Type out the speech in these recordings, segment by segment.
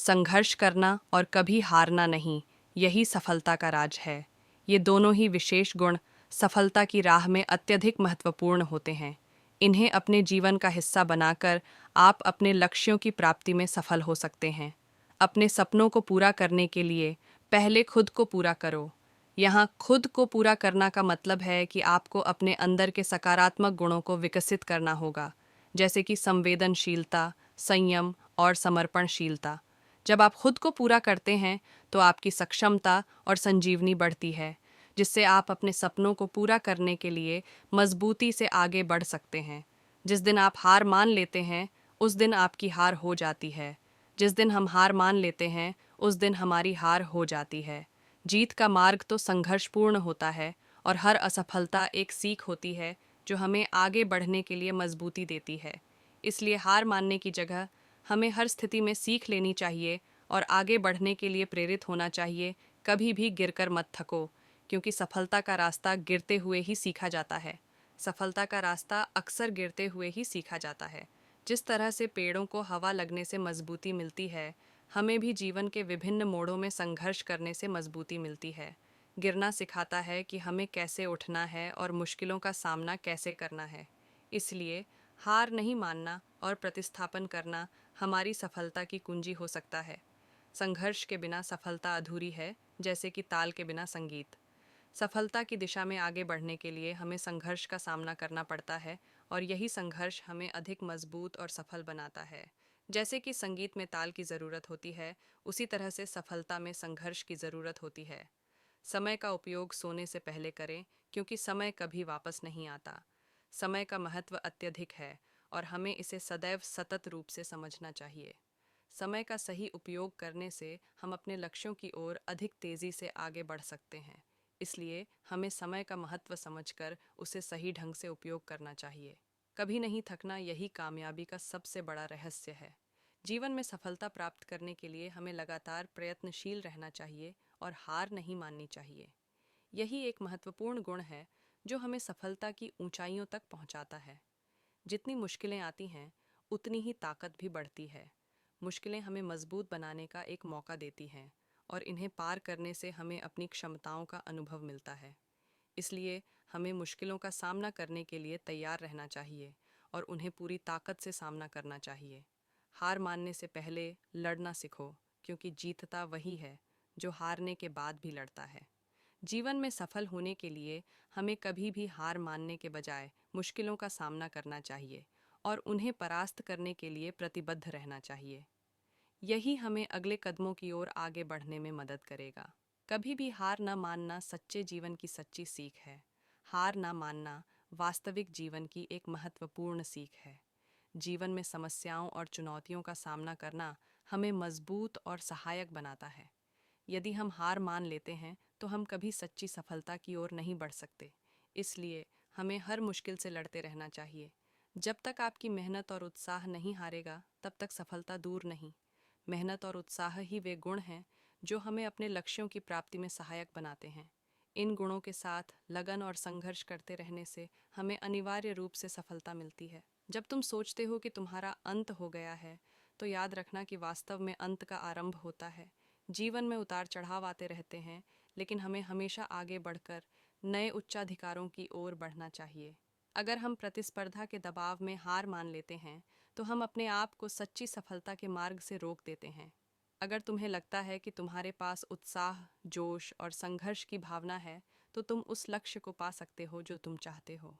संघर्ष करना और कभी हारना नहीं, यही सफलता का राज है। ये दोनों ही विशेष गुण सफलता की राह में अत्यधिक महत्वपूर्ण होते हैं। इन्हें अपने जीवन का हिस्सा बनाकर आप अपने लक्ष्यों की प्राप्ति में सफल हो सकते हैं। अपने सपनों को पूरा करने के लिए पहले खुद को पूरा करो। यहाँ खुद को पूरा करना का मतलब है कि आपको अपने अंदर के सकारात्मक गुणों को विकसित करना होगा, जैसे कि संवेदनशीलता, संयम और समर्पणशीलता। जब आप खुद को पूरा करते हैं तो आपकी सक्षमता और संजीवनी बढ़ती है, जिससे आप अपने सपनों को पूरा करने के लिए मजबूती से आगे बढ़ सकते हैं। जिस दिन आप हार मान लेते हैं, उस दिन आपकी हार हो जाती है। जिस दिन हम हार मान लेते हैं, उस दिन हमारी हार हो जाती है। जीत का मार्ग तो संघर्षपूर्ण होता है और हर असफलता एक सीख होती है जो हमें आगे बढ़ने के लिए मजबूती देती है। इसलिए हार मानने की जगह हमें हर स्थिति में सीख लेनी चाहिए और आगे बढ़ने के लिए प्रेरित होना चाहिए। कभी भी गिरकर मत थको, क्योंकि सफलता का रास्ता गिरते हुए ही सीखा जाता है। सफलता का रास्ता अक्सर गिरते हुए ही सीखा जाता है। जिस तरह से पेड़ों को हवा लगने से मजबूती मिलती है, हमें भी जीवन के विभिन्न मोड़ों में संघर्ष करने से मजबूती मिलती है। गिरना सिखाता है कि हमें कैसे उठना है और मुश्किलों का सामना कैसे करना है। इसलिए हार नहीं मानना और प्रतिस्थापन करना हमारी सफलता की कुंजी हो सकता है। संघर्ष के बिना सफलता अधूरी है, जैसे कि ताल के बिना संगीत। सफलता की दिशा में आगे बढ़ने के लिए हमें संघर्ष का सामना करना पड़ता है, और यही संघर्ष हमें अधिक मजबूत और सफल बनाता है। जैसे कि संगीत में ताल की ज़रूरत होती है, उसी तरह से सफलता में संघर्ष की ज़रूरत होती है। समय का उपयोग सोने से पहले करें, क्योंकि समय कभी वापस नहीं आता। समय का महत्व अत्यधिक है और हमें इसे सदैव सतत रूप से समझना चाहिए। समय का सही उपयोग करने से हम अपने लक्ष्यों की ओर अधिक तेज़ी से आगे बढ़ सकते हैं। इसलिए हमें समय का महत्व समझकर उसे सही ढंग से उपयोग करना चाहिए। कभी नहीं थकना, यही कामयाबी का सबसे बड़ा रहस्य है। जीवन में सफलता प्राप्त करने के लिए हमें लगातार प्रयत्नशील रहना चाहिए और हार नहीं माननी चाहिए। यही एक महत्वपूर्ण गुण है जो हमें सफलता की ऊंचाइयों तक पहुंचाता है। जितनी मुश्किलें आती हैं, उतनी ही ताकत भी बढ़ती है। मुश्किलें हमें मजबूत बनाने का एक मौका देती हैं, और इन्हें पार करने से हमें अपनी क्षमताओं का अनुभव मिलता है। इसलिए हमें मुश्किलों का सामना करने के लिए तैयार रहना चाहिए और उन्हें पूरी ताकत से सामना करना चाहिए। हार मानने से पहले लड़ना सीखो, क्योंकि जीतता वही है जो हारने के बाद भी लड़ता है। जीवन में सफल होने के लिए हमें कभी भी हार मानने के बजाय मुश्किलों का सामना करना चाहिए और उन्हें परास्त करने के लिए प्रतिबद्ध रहना चाहिए। यही हमें अगले कदमों की ओर आगे बढ़ने में मदद करेगा। कभी भी हार न मानना सच्चे जीवन की सच्ची सीख है। हार न मानना वास्तविक जीवन की एक महत्वपूर्ण सीख है। जीवन में समस्याओं और चुनौतियों का सामना करना हमें मजबूत और सहायक बनाता है। यदि हम हार मान लेते हैं तो हम कभी सच्ची सफलता की ओर नहीं बढ़ सकते। इसलिए हमें हर मुश्किल से लड़ते रहना चाहिए। जब तक आपकी मेहनत और उत्साह नहीं हारेगा, तब तक सफलता दूर नहीं। मेहनत और उत्साह ही वे गुण हैं जो हमें अपने लक्ष्यों की प्राप्ति में सहायक बनाते हैं। इन गुणों के साथ लगन और संघर्ष करते रहने से हमें अनिवार्य रूप से सफलता मिलती है। जब तुम सोचते हो कि तुम्हारा अंत हो गया है, तो याद रखना कि वास्तव में अंत का आरंभ होता है। जीवन में उतार चढ़ाव आते रहते हैं, लेकिन हमें हमेशा आगे बढ़कर नए उच्चाधिकारों की ओर बढ़ना चाहिए। अगर हम प्रतिस्पर्धा के दबाव में हार मान लेते हैं, तो हम अपने आप को सच्ची सफलता के मार्ग से रोक देते हैं। अगर तुम्हें लगता है कि तुम्हारे पास उत्साह, जोश और संघर्ष की भावना है, तो तुम उस लक्ष्य को पा सकते हो जो तुम चाहते हो।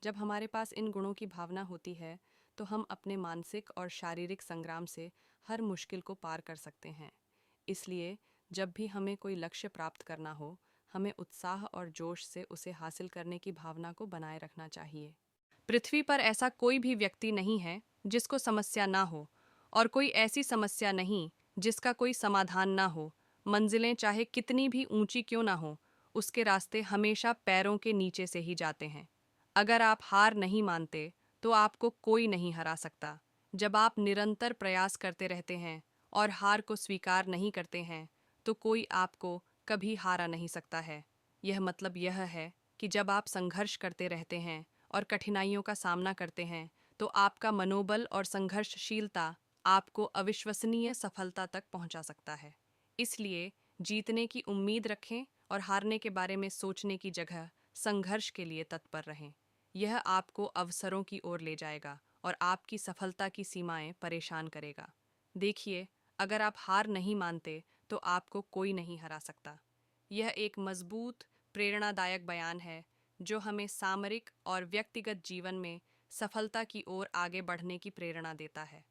जब हमारे पास इन गुणों की भावना होती है, तो हम अपने मानसिक और शारीरिक संग्राम से हर मुश्किल को पार कर सकते हैं। इसलिए जब भी हमें कोई लक्ष्य प्राप्त करना हो, हमें उत्साह और जोश से उसे हासिल करने की भावना को बनाए रखना चाहिए। पृथ्वी पर ऐसा कोई भी व्यक्ति नहीं है जिसको समस्या ना हो, और कोई ऐसी समस्या नहीं जिसका कोई समाधान ना हो। मंजिलें चाहे कितनी भी ऊंची क्यों ना हो, उसके रास्ते हमेशा पैरों के नीचे से ही जाते हैं। अगर आप हार नहीं मानते, तो आपको कोई नहीं हरा सकता। जब आप निरंतर प्रयास करते रहते हैं और हार को स्वीकार नहीं करते हैं, तो कोई आपको कभी हारा नहीं सकता है। यह मतलब यह है कि जब आप संघर्ष करते रहते हैं और कठिनाइयों का सामना करते हैं, तो आपका मनोबल और संघर्षशीलता आपको अविश्वसनीय सफलता तक पहुंचा सकता है। इसलिए जीतने की उम्मीद रखें और हारने के बारे में सोचने की जगह संघर्ष के लिए तत्पर रहें। यह आपको अवसरों की ओर ले जाएगा और आपकी सफलता की सीमाएं परेशान करेगा। देखिए, अगर आप हार नहीं मानते तो आपको कोई नहीं हरा सकता। यह एक मजबूत, प्रेरणादायक बयान है जो हमें सामरिक और व्यक्तिगत जीवन में सफलता की ओर आगे बढ़ने की प्रेरणा देता है।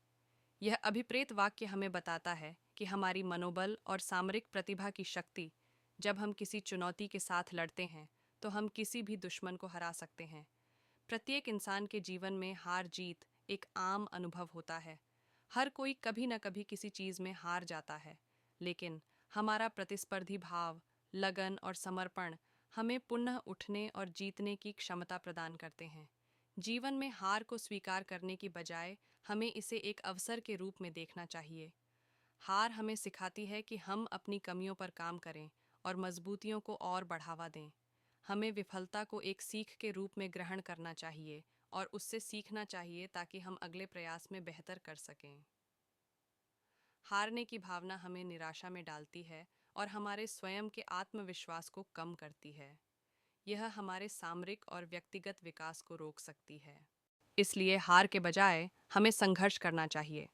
यह अभिप्रेत वाक्य हमें बताता है कि हमारी मनोबल और सामरिक प्रतिभा की शक्ति, जब हम किसी चुनौती के साथ लड़ते हैं तो हम किसी भी दुश्मन को हरा सकते हैं। प्रत्येक इंसान के जीवन में हार जीत एक आम अनुभव होता है। हर कोई कभी न कभी किसी चीज़ में हार जाता है, लेकिन हमारा प्रतिस्पर्धी भाव, लगन और समर्पण हमें पुनः उठने और जीतने की क्षमता प्रदान करते हैं। जीवन में हार को स्वीकार करने की बजाय हमें इसे एक अवसर के रूप में देखना चाहिए। हार हमें सिखाती है कि हम अपनी कमियों पर काम करें और मजबूतियों को और बढ़ावा दें। हमें विफलता को एक सीख के रूप में ग्रहण करना चाहिए और उससे सीखना चाहिए ताकि हम अगले प्रयास में बेहतर कर सकें। हारने की भावना हमें निराशा में डालती है और हमारे स्वयं के आत्मविश्वास को कम करती है। यह हमारे सामरिक और व्यक्तिगत विकास को रोक सकती है। इसलिए हार के बजाय हमें संघर्ष करना चाहिए।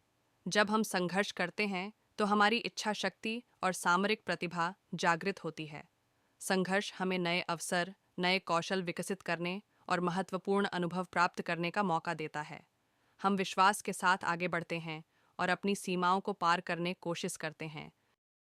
जब हम संघर्ष करते हैं तो हमारी इच्छा शक्ति और सामरिक प्रतिभा जागृत होती है। संघर्ष हमें नए अवसर, नए कौशल विकसित करने और महत्वपूर्ण अनुभव प्राप्त करने का मौका देता है। हम विश्वास के साथ आगे बढ़ते हैं और अपनी सीमाओं को पार करने की कोशिश करते हैं,